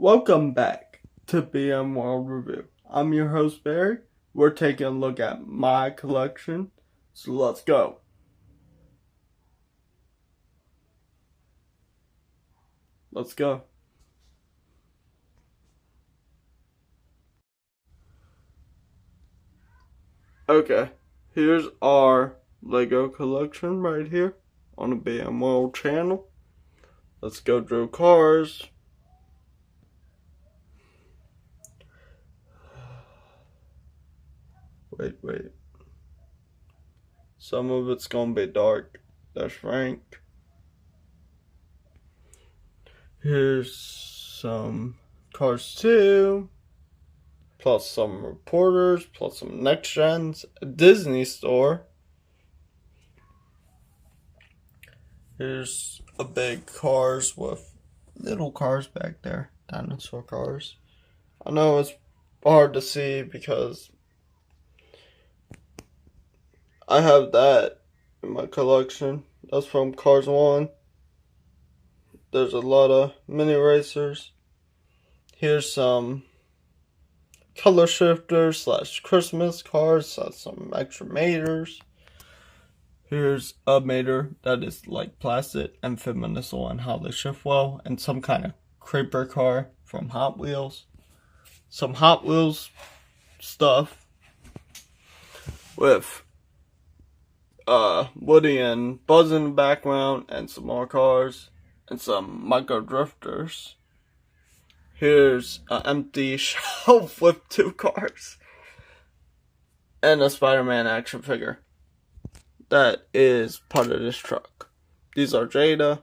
Welcome back to BM World Review. I'm your host Barry. We're taking a look at my collection, so let's go. Let's go. Okay, here's our Lego collection right here on the BM World channel. Let's go through cars. Wait. Some of it's gonna be dark. That's Frank. Here's some Cars 2, plus some reporters, plus some next gens, a Disney store. Here's a big Cars with little cars back there, dinosaur cars. I know it's hard to see because I have that in my collection. That's from Cars 1. There's a lot of mini racers. Here's some color shifters / Christmas cars / some extra maters. Here's a mater that is like plastic and fit missile and how they shift well, and some kind of creeper car from Hot Wheels. Some Hot Wheels stuff with Woody and Buzz in the background, and some more cars, and some micro drifters. Here's an empty shelf with 2 cars, and a Spider-Man action figure that is part of this truck. These are Jada.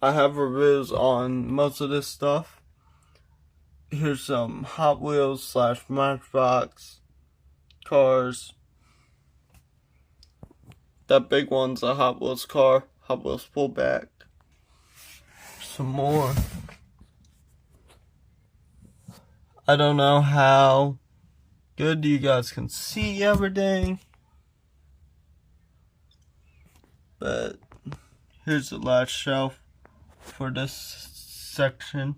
I have reviews on most of this stuff. Here's some Hot Wheels / Matchbox cars. That big one's a Hot Wheels car, Hot Wheels pullback. Some more. I don't know how good you guys can see everything, but here's the last shelf for this section.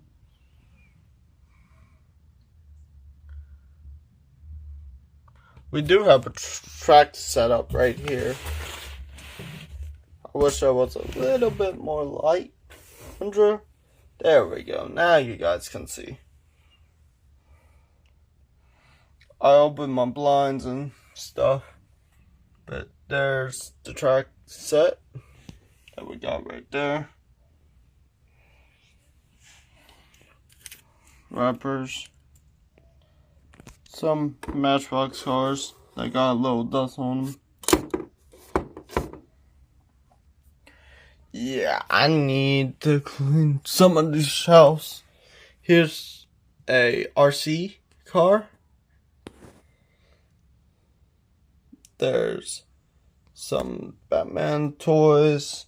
We do have a track set up right here. I wish I was a little bit more light. There we go. Now you guys can see. I opened my blinds and stuff, but there's the track set that we got right there. Wrappers. Some Matchbox cars that got a little dust on them. Yeah, I need to clean some of these shelves. Here's a RC car. There's some Batman toys,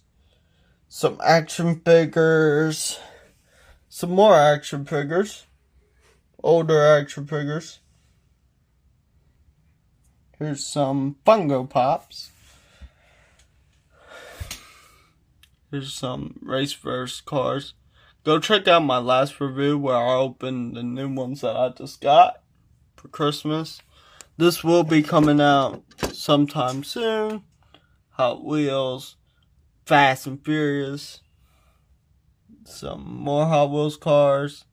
some action figures, some more action figures, older action figures. Here's some Funko Pops. Here's some Raceverse cars. Go check out my last review where I opened the new ones that I just got for Christmas. This will be coming out sometime soon. Hot Wheels, Fast and Furious, some more Hot Wheels cars,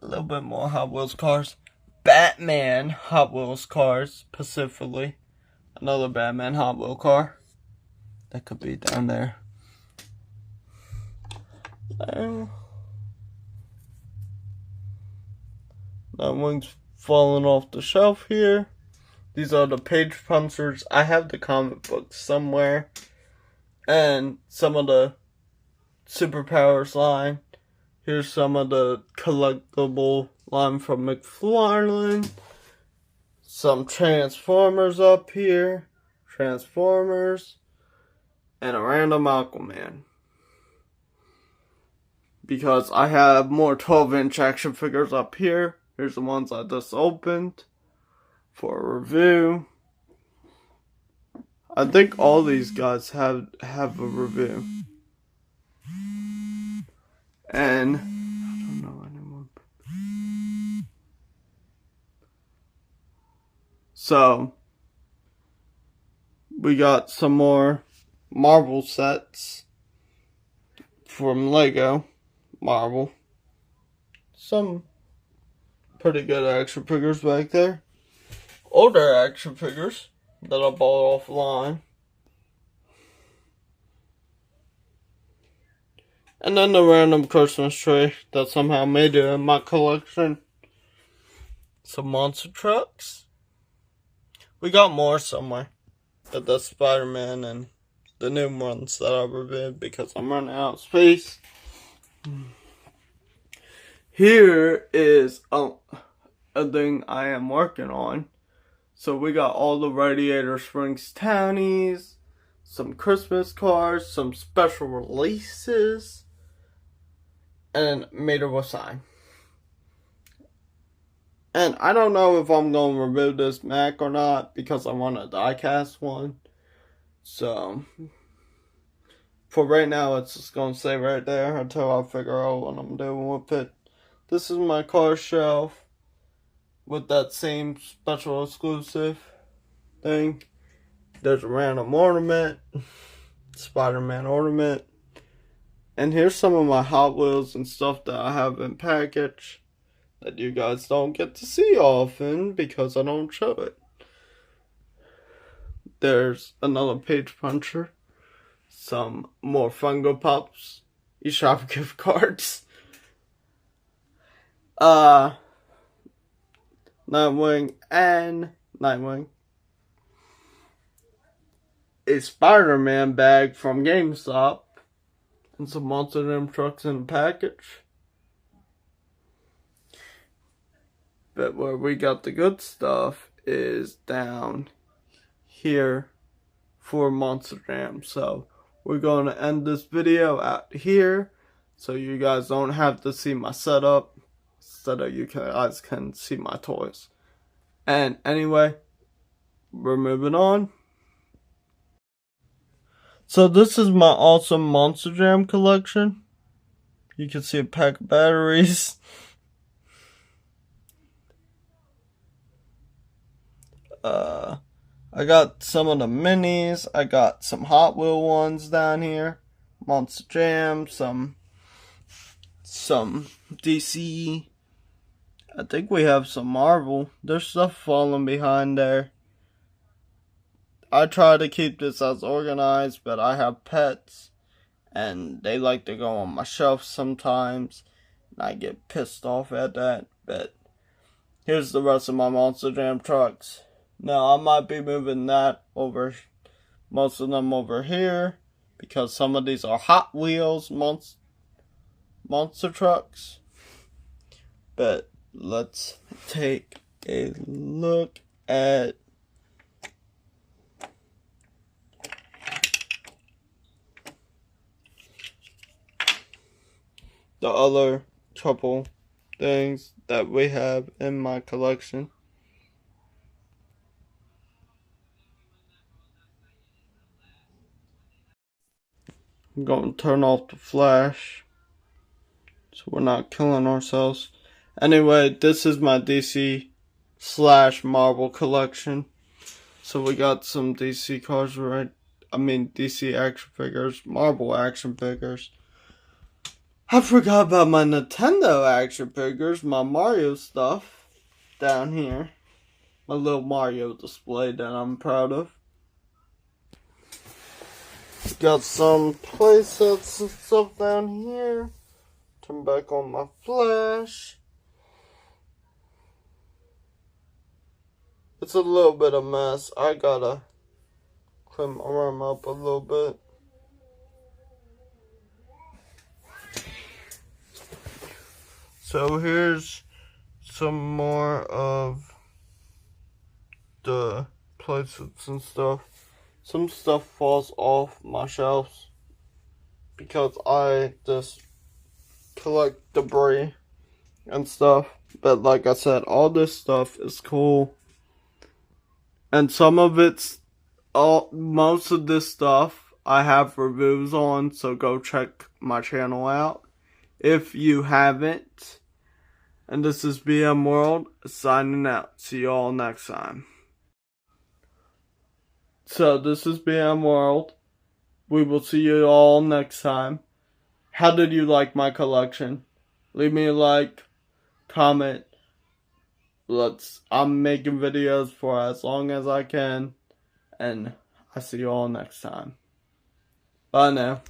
a little bit more Hot Wheels cars, Batman Hot Wheels cars specifically, another Batman Hot Wheel car. That could be down there. That one's falling off the shelf here. These are the page punchers. I have the comic books somewhere. And some of the Superpowers line. Here's some of the collectible line from McFarlane. Some Transformers up here. Transformers. And a random Aquaman. Because I have more 12-inch action figures up here. Here's the ones I just opened for a review. I think all these guys have a review. And So we got some more Marvel sets from Lego Marvel. Some pretty good action figures back there. Older action figures that I bought offline. And then the random Christmas tree that somehow made it in my collection. Some monster trucks. We got more somewhere. But that's Spider-Man and the new ones that I reviewed because I'm running out of space. Here is a thing I am working on. So we got all the Radiator Springs Townies, some Christmas cards, some special releases, and made of a sign. And I don't know if I'm going to review this Mac or not because I want a die-cast one. So, for right now, it's just going to stay right there until I figure out what I'm doing with it. This is my car shelf with that same special exclusive thing. There's a random ornament, Spider-Man ornament. And here's some of my Hot Wheels and stuff that I have in package that you guys don't get to see often because I don't show it. There's another page puncher, some more Funko Pops, eShop gift cards, Nightwing, a Spider-Man bag from GameStop, and some Monster Jam trucks in a package. But where we got the good stuff is down here for Monster Jam. So we're going to end this video out here so you guys don't have to see my setup, so that you guys can see my toys. And anyway, we're moving on. So this is my awesome Monster Jam collection. You can see a pack of batteries. I got some of the minis. I got some Hot Wheel ones down here. Monster Jam, some DC. I think we have some Marvel. There's stuff falling behind there. I try to keep this as organized, but I have pets, and they like to go on my shelf sometimes, and I get pissed off at that. But here's the rest of my Monster Jam trucks. Now, I might be moving most of them over here, because some of these are Hot Wheels monster trucks. But let's take a look at the other couple things that we have in my collection. I'm going to turn off the flash so we're not killing ourselves. Anyway, this is my DC / Marvel collection. So we got some DC cars, DC action figures, Marvel action figures. I forgot about my Nintendo action figures, my Mario stuff down here. My little Mario display that I'm proud of. Got some playsets and stuff down here. Turn back on my flash. It's a little bit of a mess. I gotta clean my room up a little bit. So here's some more of the playsets and stuff. Some stuff falls off my shelves because I just collect debris and stuff. But like I said, all this stuff is cool. And some of most of this stuff I have reviews on, so go check my channel out if you haven't. And this is BM World signing out. See y'all next time. So this is BM World. We will see you all next time. How did you like my collection? Leave me a like, comment. I'm making videos for as long as I can. And I see you all next time. Bye now.